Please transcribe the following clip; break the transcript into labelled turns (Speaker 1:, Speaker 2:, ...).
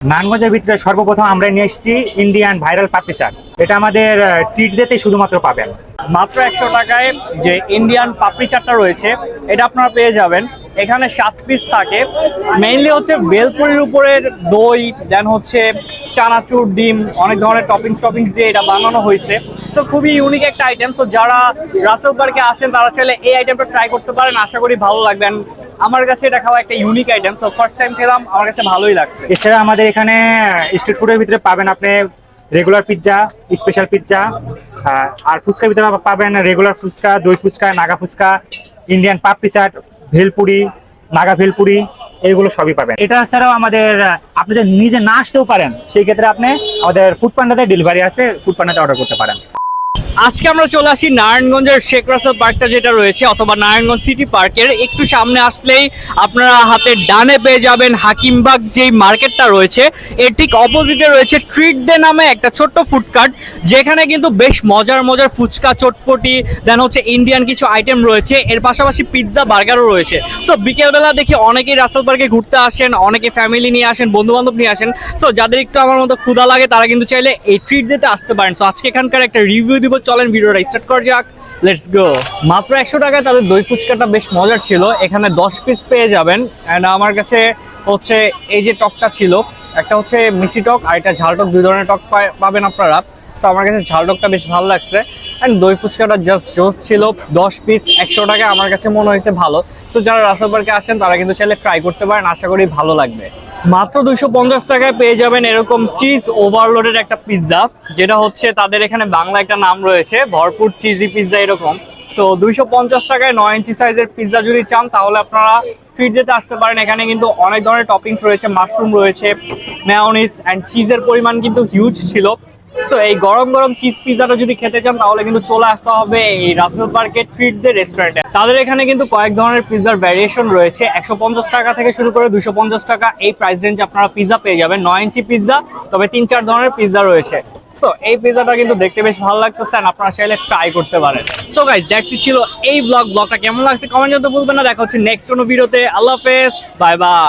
Speaker 1: নারায়ণগঞ্জের ভিতরে সর্বপ্রথম আমরা নিয়ে এসেছি ইন্ডিয়ান ভাইরাল পাপড়ি চাট। এটা আমাদের ট্রিট ডেতে শুধুমাত্র পাবেন।
Speaker 2: মাত্র 100 টাকায় যে ইন্ডিয়ান পাপড়ি চাটটা রয়েছে এটা আপনারা পেয়ে যাবেন। এখানে 7 পিস থাকে। মেইনলি হচ্ছে ভেলপুরির উপরের দই, দেন হচ্ছে চানাচুর, ডিম, অনেক ধরনের টপিংস দিয়ে এটা বানানো হয়েছে। সো খুবই ইউনিক একটা আইটেম। সো যারা রাসেল পার্কে আসেন তারা চাইলে এই আইটেমটা ট্রাই করতে পারেন, আশা করি ভালো লাগবেন। আমার কাছে এটা খাওয়া একটা unique item. So first time খেলাম, আমার কাছে ভালোই লাগছে।
Speaker 1: এছাড়া আমাদের এখানে স্ট্রিট ফুডের ভিতরে পাবেন আপনি রেগুলার পিৎজা, স্পেশাল পিৎজা, আর ফুচকার ভিতরে পাবেন রেগুলার ফুচকা, দই ফুচকা, নাগা ফুচকা, ইন্ডিয়ান পাপড়ি চাট, ভেলপুরি, নাগা ভেলপুরি, এগুলো সবই পাবেন। এটা ছাড়াও আমাদের আপনি যদি নিজে না আসতেও পারেন, সেই ক্ষেত্রে আপনি আমাদের ফুড পান্ডাতে ডেলিভারি আছে, ফুড পান্ডাতে অর্ডার করতে পারেন।
Speaker 2: আজকে আমরা চলে আসি নারায়ণগঞ্জের শেখ রাসেল পার্কটা যেটা রয়েছে, অথবা নারায়ণগঞ্জ সিটি পার্কের একটু সামনে আসলেই আপনারা হাতের ডানে পেয়ে যাবেন হাকিমবাগ যেই মার্কেটটা রয়েছে, এর ঠিক অপোজিটে রয়েছে ট্রিট ডে নামে একটা ছোট্ট ফুডকার্ট, যেখানে কিন্তু বেশ মজার ফুচকা, চটপটি, দেন হচ্ছে ইন্ডিয়ান কিছু আইটেম রয়েছে। এর পাশাপাশি পিৎজা, বার্গারও রয়েছে। সো বিকেলবেলা দেখি অনেকেই রাসেল পার্কে ঘুরতে আসেন, অনেকে ফ্যামিলি নিয়ে আসেন, বন্ধু বান্ধব নিয়ে আসেন। সো যাদের একটু আমার মতো ক্ষুধা লাগে তারা কিন্তু চাইলে এই ট্রিট ডেতে আসতে পারেন। সো আজকে এখানকার একটা রিভিউ দিব, চলেন ভিডিওটা স্টার্ট করা যাক। Let's go. মাত্র 100 টাকায় তাদের দই ফুচকাটা বেশ মজার ছিল। এখানে 10 পিস পেয়ে যাবেন। এন্ড আমার কাছে হচ্ছে এই যে টকটা ছিল, একটা হচ্ছে মিষ্টি টক আর একটা ঝাল টক, দুই ধরনের টক পাবেন আপনারা। সো আমার কাছে ঝাল টকটা বেশ ভালো লাগছে। অ্যান্ড দই ফুচকাটা জাস্ট জোস ছিল। 10 পিস 100 টাকায় আমার কাছে মনে হয়েছে ভালো। সো যারা রাসেল পার্কে আসেন তারা কিন্তু চাইলে ট্রাই করতে পারেন, আশা করি ভালো লাগবে। মাত্র 250 টাকায় পেয়ে যাবেন এরকম চিজ ওভারলোডের একটা পিৎজা, যেটা হচ্ছে তাদের এখানে বাংলা একটা নাম রয়েছে, ভরপুর চিজি পিৎজা এরকম। সো 250 টাকায় 9 ইঞ্চি সাইজের পিৎজা যদি চান তাহলে আপনারা ট্রিট ডেতে আসতে পারেন। এখানে কিন্তু অনেক ধরনের টপিংস রয়েছে, মাশরুম রয়েছে, মেয়োনিজ অ্যান্ড চিজের পরিমাণ কিন্তু হিউজ ছিল। সো এই গরম চিজ পিৎজাটা যদি খেতে চান তাহলে কিন্তু চলে আসতে হবে এই রাসেল পার্কের ট্রিট ডে রেস্টুরেন্টে। তাদের এখানে কিন্তু কয়েক ধরনের পিৎজার ভ্যারিয়েশন রয়েছে। 150 টাকা থেকে শুরু করে 250 টাকা এই প্রাইস রেঞ্জে আপনারা পিৎজা পেয়ে যাবেন। 9 ইঞ্চি পিৎজা, তবে 3-4 ধরনের পিৎজা রয়েছে। সো এই পিৎজাটা কিন্তু দেখতে বেশ ভালো লাগতেছে, আপনারা চাইলে ট্রাই করতে পারেন। সো গাইস, দ্যাটস ইট ছিল এই ব্লগটা কেমন লাগছে কমেন্ট করতে ভুলবেন না। দেখা হচ্ছে নেক্সট কোনো ভিডিওতে। আল্লাহ হাফেজ, বাই বাই।